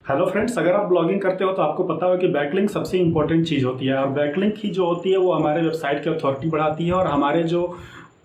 Hello friends, अगर आप blogging करते हो तो आपको पता हो कि बैकलिंक सबसे इंपॉर्टेंट चीज़ होती है। और बैकलिंक ही जो होती है वो हमारे वेबसाइट की अथॉरिटी बढ़ाती है और हमारे जो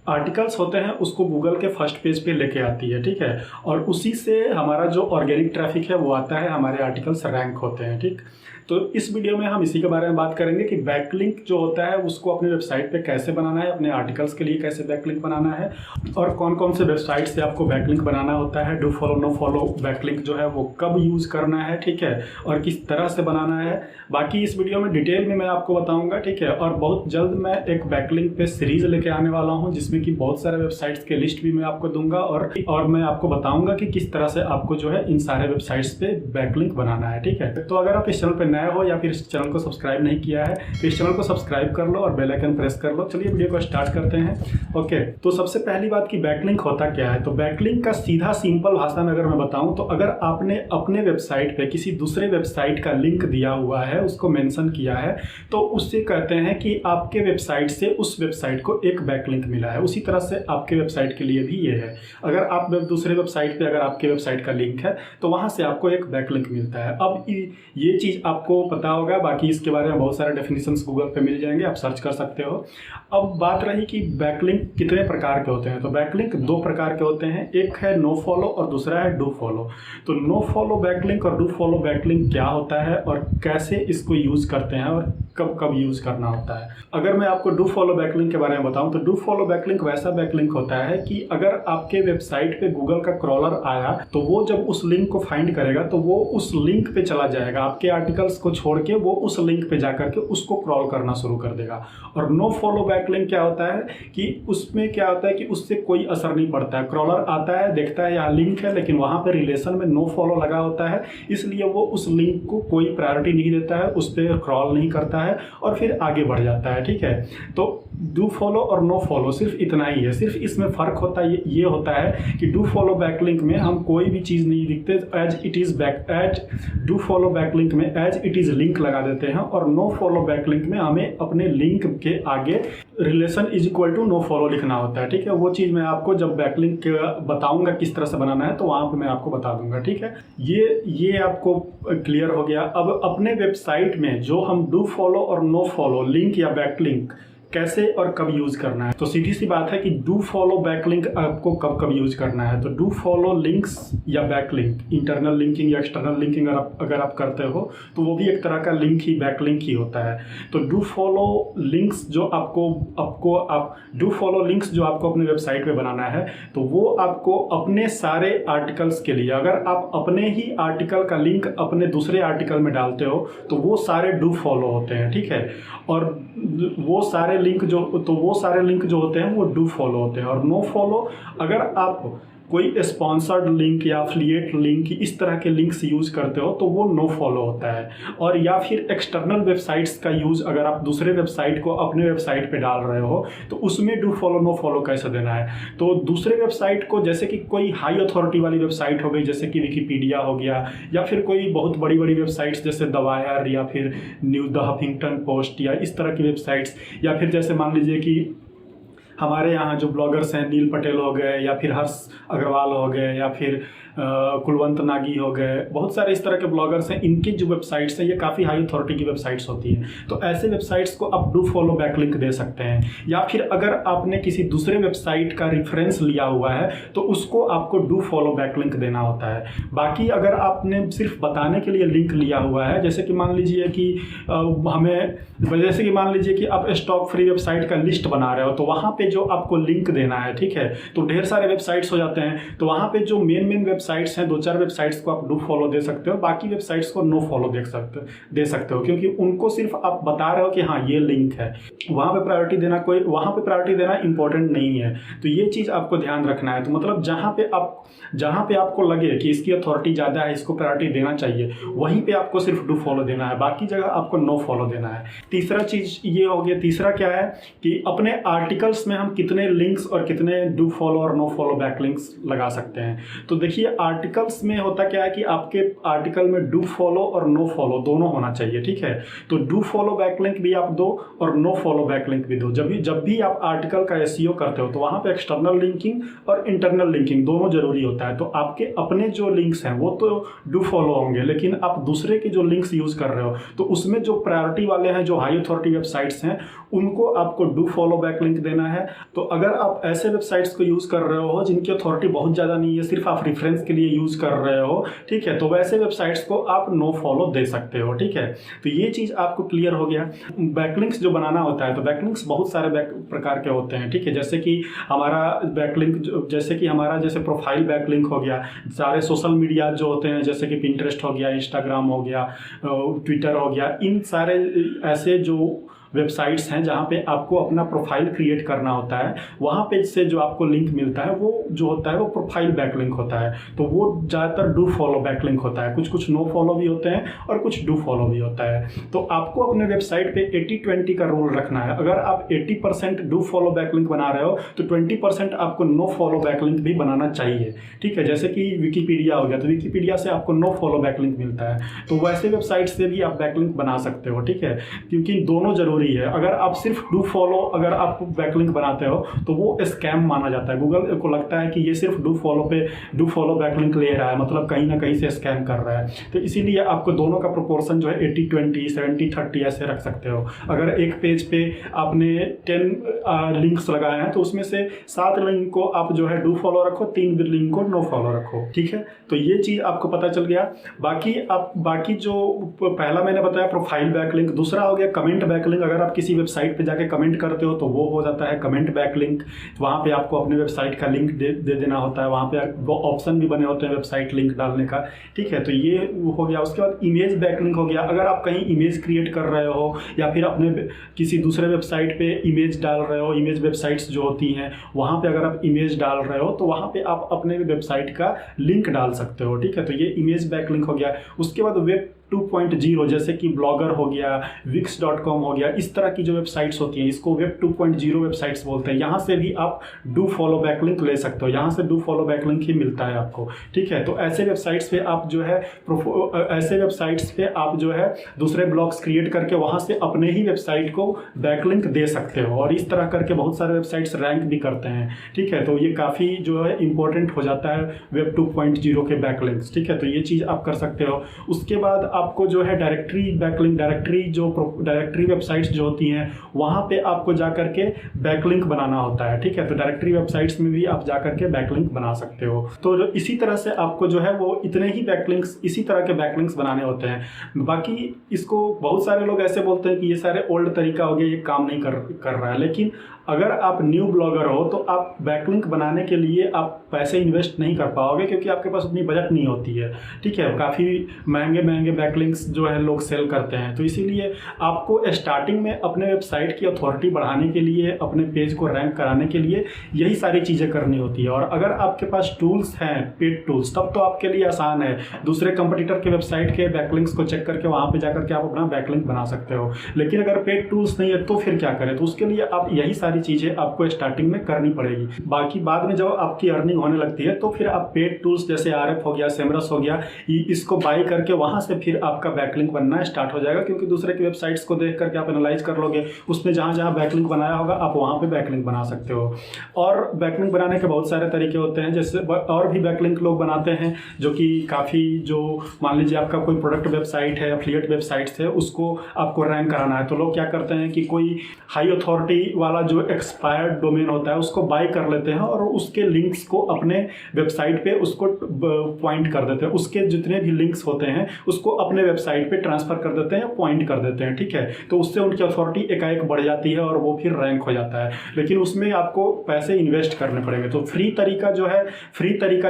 आर्टिकल्स होते हैं उसको गूगल के फर्स्ट पेज पे लेके आती है। ठीक है, और उसी से हमारा जो ऑर्गेनिक ट्रैफिक है वो आता है, हमारे आर्टिकल्स रैंक होते हैं। ठीक, तो इस वीडियो में हम इसी के बारे में बात करेंगे कि बैकलिंक जो होता है उसको अपने वेबसाइट पे कैसे बनाना है, अपने आर्टिकल्स के लिए कैसे बैकलिंक बनाना है और कौन कौन से वेबसाइट से आपको बैकलिंक बनाना होता है। Do follow no follow backlink जो है वो कब यूज़ करना है, ठीक है, और किस तरह से बनाना है, बाकी इस वीडियो में डिटेल में मैं आपको बताऊंगा। ठीक है, और बहुत जल्द मैं एक बैकलिंक पे सीरीज लेके आने वाला हूँ जिसमें कि बहुत सारे वेबसाइट्स के लिस्ट भी मैं आपको दूंगा और मैं आपको बताऊंगा कि किस तरह से आपको जो है इन सारे वेबसाइट्स पे बैकलिंक बनाना है। ठीक है, तो अगर आप इस चैनल पे नए हो या फिर इस चैनल को सब्सक्राइब नहीं किया है तो इस चैनल को सब्सक्राइब कर लो और बेल आइकन प्रेस कर लो। चलिए वीडियो को स्टार्ट करते हैं। ओके, तो सबसे पहली बात कि बैकलिंक होता क्या है। तो बैकलिंक का सीधा सिंपल भाषा में अगर मैं बताऊं तो अगर आपने अपने वेबसाइट पे किसी दूसरे वेबसाइट का लिंक दिया हुआ है, उसको मेंशन किया है, तो उससे कहते हैं कि आपके वेबसाइट से उस वेबसाइट को एक बैकलिंक मिला है। उसी तरह से आपके वेबसाइट के लिए भी ये है, अगर आप दूसरे वेबसाइट पे अगर आपके वेबसाइट का लिंक है तो वहां से आपको एक बैकलिंक मिलता है। अब ये चीज़ आपको पता होगा, बाकी इसके बारे में बहुत सारे डेफिनेशंस गूगल पे मिल जाएंगे, आप सर्च कर सकते हो। अब बात रही कि बैकलिंक कितने प्रकार के होते हैं। तो बैकलिंक दो प्रकार के होते हैं, एक है नो फॉलो और दूसरा है डू फॉलो। तो नो फॉलो बैकलिंक और डू फॉलो बैकलिंक क्या होता है और कैसे इसको यूज़ करते हैं और कब कब यूज़ करना होता है। अगर मैं आपको डू फॉलो बैकलिंक के बारे में बताऊं तो डू फॉलो बैकलिंक वैसा बैकलिंक होता है कि अगर आपके वेबसाइट पे गूगल का क्रॉलर आया तो वो जब उस लिंक को फाइंड करेगा तो वो उस लिंक पे चला जाएगा, आपके आर्टिकल्स को छोड़ के वो उस लिंक पे जाकर के उसको क्रॉल करना शुरू कर देगा। और नो फॉलो बैकलिंक क्या होता है कि उसमें क्या होता है कि उससे कोई असर नहीं पड़ता है। क्रॉलर आता है, देखता है यहाँ लिंक है, लेकिन वहाँ पे रिलेशन में नो फॉलो लगा होता है, इसलिए वो उस लिंक को कोई प्रायोरिटी नहीं देता है, उस पर क्रॉल नहीं करता है और फिर आगे बढ़ जाता है। ठीक है, तो डू फॉलो और नो फॉलो सिर्फ इतना ही है। सिर्फ इसमें फ़र्क होता है ये होता है कि डू फॉलो बैकलिंक में हम कोई भी चीज़ नहीं दिखते, as it is as do follow backlink में एज इट इज़ लिंक लगा देते हैं और नो फॉलो बैकलिंक में हमें अपने लिंक के आगे relation is equal to no follow लिखना होता है। ठीक है, वो चीज़ मैं आपको जब बैकलिंक बताऊंगा किस तरह से बनाना है तो वहाँ पे मैं आपको बता दूंगा। ठीक है, ये आपको क्लियर हो गया। अब अपने वेबसाइट में जो हम डू फॉलो और नो फॉलो लिंक या बैकलिंक कैसे और कब यूज़ करना है, तो सीधी सी बात है कि डू फॉलो बैकलिंक आपको कब कब यूज़ करना है। तो डू फॉलो लिंक्स या बैकलिंक, इंटरनल लिंकिंग या एक्सटर्नल लिंकिंग अगर आप करते हो तो वो भी एक तरह का लिंक ही बैकलिंक ही होता है। तो डू फॉलो लिंक्स जो डू फॉलो लिंक्स जो आपको अपने वेबसाइट पे बनाना है तो वो आपको अपने सारे आर्टिकल्स के लिए, अगर आप अपने ही आर्टिकल का लिंक अपने दूसरे आर्टिकल में डालते हो तो वो सारे डू फॉलो होते हैं। ठीक है, और वो सारे लिंक जो होते हैं वो डू फॉलो होते हैं। और नो फॉलो, अगर आप कोई स्पॉन्सर्ड लिंक या एफिलिएट लिंक इस तरह के लिंक्स यूज़ करते हो तो वो नो फॉलो होता है। और या फिर एक्सटर्नल वेबसाइट्स का यूज़ अगर आप दूसरे वेबसाइट को अपने वेबसाइट पे डाल रहे हो तो उसमें डू फॉलो नो फॉलो कैसे देना है। तो दूसरे वेबसाइट को, जैसे कि कोई हाई अथॉरिटी वाली वेबसाइट हो गई जैसे कि विकिपीडिया हो गया, या फिर कोई बहुत बड़ी बड़ी वेबसाइट्स जैसे द वायर या फिर न्यूज़ द हफिंगटन पोस्ट या इस तरह की वेबसाइट्स, या फिर जैसे मान लीजिए कि हमारे यहाँ जो ब्लॉगर्स हैं, नील पटेल हो गए या फिर हर्ष अग्रवाल हो गए या फिर कुलवंत नागी हो गए, बहुत सारे इस तरह के ब्लॉगर्स हैं, इनकी जो वेबसाइट्स हैं ये काफ़ी हाई अथॉरिटी की वेबसाइट्स होती हैं। तो ऐसे वेबसाइट्स को आप डू फॉलो बैकलिंक दे सकते हैं। या फिर अगर आपने किसी दूसरे वेबसाइट का रेफरेंस लिया हुआ है तो उसको आपको डू फॉलो बैकलिंक देना होता है। बाकी अगर आपने सिर्फ बताने के लिए लिंक लिया हुआ है, जैसे कि मान लीजिए कि आप स्टॉक फ्री वेबसाइट का लिस्ट बना रहे हो तो वहाँ पे जो आपको लिंक देना है, ठीक है, तो ढेर सारे वेबसाइट्स हो जाते हैं, तो वहाँ पे जो मेन वेबसाइट्स हैं, 2-4 वेबसाइट्स को आप डू फॉलो दे सकते हो, बाकी वेबसाइट्स को नो फॉलो दे सकते हो, क्योंकि उनको सिर्फ आप बता रहे हो कि हाँ ये लिंक है। वहाँ पे प्रायोरिटी देना इंपॉर्टेंट नहीं है। तो ये चीज़ आपको ध्यान रखना है। तो मतलब जहाँ पे आपको लगे कि इसकी अथॉरिटी ज़्यादा है, इसको प्रायोरिटी देना चाहिए, वहीं पे आपको सिर्फ डू फॉलो देना है, बाकी जगह आपको नो फॉलो देना है। तीसरा चीज़ ये हो गया। तीसरा क्या है कि अपने आर्टिकल्स में उसमें हम कितने लिंक्स और कितने डू फॉलो और नो फॉलो बैकलिंक्स लगा सकते हैं। तो देखिए आर्टिकल्स में होता क्या है कि आपके आर्टिकल में डू फॉलो और नो फॉलो दोनों होना चाहिए, ठीक है। तो डू फॉलो बैकलिंक भी आप दो और नो फॉलो बैकलिंक भी दो। जब भी आप आर्टिकल का एसईओ करते हो तो वहाँ पे एक्सटर्नल लिंकिंग और इंटरनल लिंकिंग दोनों जरूरी होता है। तो आपके अपने जो लिंक्स हैं वो तो डू फॉलो होंगे, लेकिन आप दूसरे के जो लिंक्स यूज़ कर रहे हो तो उसमें जो प्रायोरिटी वाले हैं, जो हाई अथॉरिटी वेबसाइट्स हैं, उनको आपको डू फॉलो बैकलिंक देना है। तो अगर आप ऐसे वेबसाइट्स को यूज़ कर रहे हो जिनकी अथॉरिटी बहुत ज़्यादा नहीं है, सिर्फ आप रेफरेंस के लिए यूज़ कर रहे हो, ठीक है, तो वैसे वेबसाइट्स को आप नो फॉलो दे सकते हो, ठीक है। तो ये चीज़ आपको क्लियर हो गया। बैकलिंक्स जो बनाना होता है तो बैकलिंक्स बहुत सारे प्रकार के होते हैं, ठीक है। जैसे कि हमारा बैकलिंक जैसे प्रोफाइल बैकलिंक हो गया, सारे सोशल मीडिया जो होते हैं जैसे कि पिंटरेस्ट हो गया, इंस्टाग्राम हो गया, ट्विटर हो गया, इन सारे ऐसे जो वेबसाइट्स हैं जहाँ पे आपको अपना प्रोफाइल क्रिएट करना होता है, वहाँ पे से जो आपको लिंक मिलता है वो जो होता है वो प्रोफाइल बैकलिंक होता है। तो वो ज़्यादातर डू फॉलो बैकलिंक होता है। कुछ नो फॉलो भी होते हैं और कुछ डू फॉलो भी होता है। तो आपको अपने वेबसाइट पे 80-20 का रूल रखना है। अगर आप 80% डू फॉलो बैकलिंक बना रहे हो तो 20% आपको नो फॉलो बैकलिंक भी बनाना चाहिए, ठीक है। जैसे कि विकीपीडिया हो गया, तो विकीपीडिया से आपको नो फॉलो बैकलिंक मिलता है, तो वैसे वेबसाइट से भी आप बैकलिंक बना सकते हो, ठीक है, क्योंकि दोनों जरूरी है। अगर आप सिर्फ डू फॉलो अगर आप बैकलिंक बनाते हो तो वो स्कैम माना जाता है। गूगल को लगता है कि ये सिर्फ डू फॉलो बैकलिंक ले रहा है, मतलब कहीं ना कहीं से स्कैम कर रहा है। तो इसीलिए आपको दोनों का प्रोपोर्शन जो है 80-20, 70-30 ऐसे रख सकते हो। अगर एक पेज पे आपने 10 लिंक्स लगाए हैं तो उसमें से 7 लिंक को आप जो है डू फॉलो रखो, 3 लिंक को नो फॉलो रखो, ठीक है। तो ये चीज़ आपको पता चल गया। बाकी जो पहला मैंने बताया प्रोफाइल बैकलिंक, दूसरा हो गया कमेंट बैकलिंक। अगर आप किसी वेबसाइट पे जाके कमेंट करते हो तो वो हो जाता है कमेंट बैकलिंक। वहाँ पे आपको अपने वेबसाइट का लिंक दे देना होता है। वहाँ पे वो ऑप्शन भी बने होते हैं वेबसाइट लिंक डालने का, ठीक है। तो ये हो गया। उसके बाद इमेज बैकलिंक हो गया। अगर आप कहीं इमेज क्रिएट कर रहे हो या फिर अपने किसी दूसरे वेबसाइट पे इमेज डाल रहे हो, इमेज वेबसाइट्स जो होती हैं वहाँ पे अगर आप इमेज डाल रहे हो तो वहाँ पे आप अपने वेबसाइट का लिंक डाल सकते हो, ठीक है। तो ये इमेज बैकलिंक हो गया। उसके बाद वेब 2.0 जैसे कि ब्लॉगर हो गया, wix.com हो गया, इस तरह की जो वेबसाइट्स होती हैं इसको वेब 2.0 वेबसाइट्स बोलते हैं। यहाँ से भी आप डू फॉलो बैकलिंक ले सकते हो, यहाँ से डू फॉलो बैकलिंक ही मिलता है आपको, ठीक है। तो ऐसे वेबसाइट्स पे आप जो है दूसरे ब्लॉग्स क्रिएट करके वहाँ से अपने ही वेबसाइट को बैकलिंक दे सकते हो, और इस तरह करके बहुत सारे वेबसाइट्स रैंक भी करते हैं, ठीक है। तो ये काफ़ी जो है इंपॉर्टेंट हो जाता है वेब 2.0 के बैकलिंक्स, ठीक है। तो ये चीज़ आप कर सकते हो। उसके बाद आपको जो है डायरेक्टरी बैकलिंक, डायरेक्टरी वेबसाइट्स जो होती हैं वहाँ पे आपको जा करके बैकलिंक बनाना होता है, ठीक है। तो डायरेक्टरी वेबसाइट्स में भी आप जा करके बैकलिंक बना सकते हो। तो इसी तरह से आपको जो है वो इतने ही बैकलिंक्स, इसी तरह के बैकलिंक्स बनाने होते हैं। बाकी इसको बहुत सारे लोग ऐसे बोलते हैं कि ये सारे ओल्ड तरीका हो गया, ये काम नहीं कर रहा है। लेकिन अगर आप न्यू ब्लॉगर हो तो आप बैकलिंक बनाने के लिए आप पैसे इन्वेस्ट नहीं कर पाओगे, क्योंकि आपके पास उतनी बजट नहीं होती है, ठीक है। काफ़ी महंगे बैकलिंक्स जो है लोग सेल करते हैं। तो इसीलिए आपको स्टार्टिंग में अपने वेबसाइट की अथॉरिटी बढ़ाने के लिए, अपने पेज को रैंक कराने के लिए यही सारी चीज़ें करनी होती है। और अगर आपके पास टूल्स हैं, पेड टूल्स, तब तो आपके लिए आसान है। दूसरे कंपटीटर के वेबसाइट के बैकलिंक्स को चेक करके वहाँ पर जाकर के आप अपना बैकलिंक बना सकते हो। लेकिन अगर पेड टूल्स नहीं है तो फिर क्या करें? तो उसके लिए आप यही सारी चीज़ें आपको स्टार्टिंग में करनी पड़ेगी। बाकी बाद में जब आपकी अर्निंग होने लगती है तो फिर आप पेड टूल्स जैसे RF हो गया, सेमरस हो गया, इसको बाय करके वहाँ से फिर आपका बैकलिंक बनना स्टार्ट हो जाएगा। क्योंकि दूसरे की वेबसाइट्स को देख करके आप एनालाइज कर लोगे, उसमें जहाँ जहाँ बैकलिंक बनाया होगा आप वहाँ पे बैकलिंक बना सकते हो। और बैकलिंक बनाने के बहुत सारे तरीके होते हैं, जैसे और भी बैकलिंक लोग बनाते हैं जो कि काफ़ी, जो मान लीजिए आपका कोई प्रोडक्ट वेबसाइट है, एफिलिएट वेबसाइट्स है, उसको आपको रैंक कराना है तो लोग क्या करते हैं कि कोई हाई अथॉरिटी वाला जो एक्सपायर्ड डोमेन होता है उसको बाय कर लेते हैं और उसके लिंक्स को अपने वेबसाइट पे उसको पॉइंट कर देते हैं। उसके जितने भी लिंक्स होते हैं उसको अपने वेबसाइट पे ट्रांसफर कर देते हैं, पॉइंट कर देते हैं, ठीक है। तो उससे उनकी अथॉरिटी एकाएक बढ़ जाती है और वो फिर रैंक हो जाता है। लेकिन उसमें आपको पैसे इन्वेस्ट करने पड़ेंगे। तो फ्री तरीका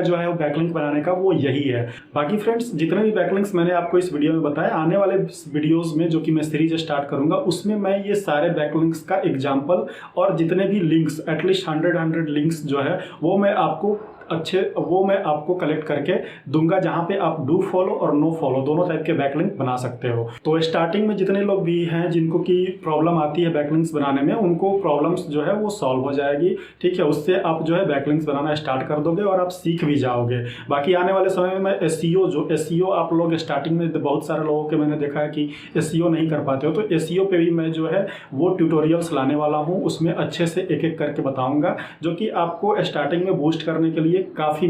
जो है वो बैकलिंक बनाने का वो यही है। बाकी फ्रेंड्स, जितने भी बैकलिंक्स मैंने आपको इस वीडियो में बताया, आने वाले वीडियोज़ में जो कि मैं सीरीज स्टार्ट करूँगा उसमें मैं ये सारे बैकलिंक्स का एग्जाम्पल और जितने भी लिंक्स, एटलीस्ट 100 लिंक्स जो है वो मैं आपको अच्छे वो मैं आपको कलेक्ट करके दूंगा, जहाँ पे आप डू फॉलो और नो फॉलो दोनों टाइप के बैकलिंक बना सकते हो। तो स्टार्टिंग में जितने लोग भी हैं जिनको की प्रॉब्लम आती है बैकलिंक्स बनाने में, उनको प्रॉब्लम्स जो है वो सॉल्व हो जाएगी। ठीक है, उससे आप जो है बैकलिंक्स बनाना स्टार्ट कर दोगे और आप सीख भी जाओगे। बाकी आने वाले समय में एसईओ जो एसईओ आप लोग स्टार्टिंग में बहुत सारे लोगों के मैंने देखा है कि एसईओ नहीं कर पाते हो, तो एसईओ पे भी मैं जो है वो ट्यूटोरियल्स लाने वाला हूँ। उसमें अच्छे से एक एक करके बताऊंगा, जो कि आपको स्टार्टिंग में बूस्ट करने के लिए काफ़ी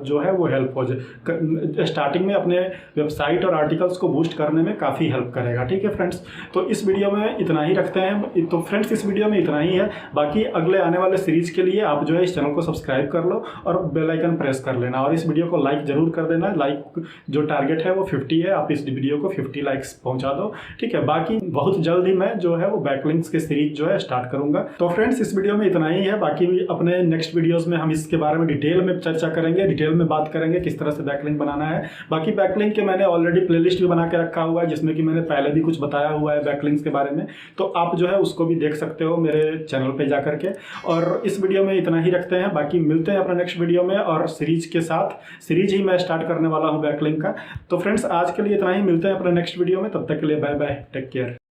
जो है वो हेल्प हो जाए, स्टार्टिंग में अपने वेबसाइट और आर्टिकल्स को बूस्ट करने में काफ़ी हेल्प करेगा। ठीक है फ्रेंड्स, तो इस वीडियो में इतना ही रखते हैं। तो फ्रेंड्स इस वीडियो में इतना ही है। बाकी अगले आने वाले सीरीज के लिए आप जो है इस चैनल को सब्सक्राइब कर लो और बेल आइकन प्रेस कर लेना, और इस वीडियो को लाइक जरूर कर देना। लाइक जो टारगेट है वो 50 है, आप इस वीडियो को 50 लाइक्स पहुंचा दो। ठीक है, बाकी बहुत जल्द ही मैं जो है वो बैकलिंक्स के सीरीज जो है स्टार्ट करूंगा। तो फ्रेंड्स इस वीडियो में इतना ही है। बाकी अपने नेक्स्ट वीडियोस में हम इसके बारे में डिटेल में चर्चा करेंगे, डिटेल में बात करेंगे किस तरह से बैकलिंक बनाना है। बाकी बैकलिंक के मैंने ऑलरेडी प्लेलिस्ट भी बना के रखा हुआ है, जिसमें कि मैंने पहले भी कुछ बताया हुआ है बैकलिंक्स के बारे में, तो आप जो है उसको भी देख सकते हो मेरे चैनल पे जा करके। और इस वीडियो में इतना ही रखते हैं, बाकी मिलते हैं अपने नेक्स्ट वीडियो में और सीरीज के साथ। सीरीज ही मैं स्टार्ट करने वाला हूँ बैकलिंक का। तो फ्रेंड्स आज के लिए इतना ही, मिलते हैं अपने नेक्स्ट वीडियो में, तब तक के लिए बाय बाय, टेक केयर।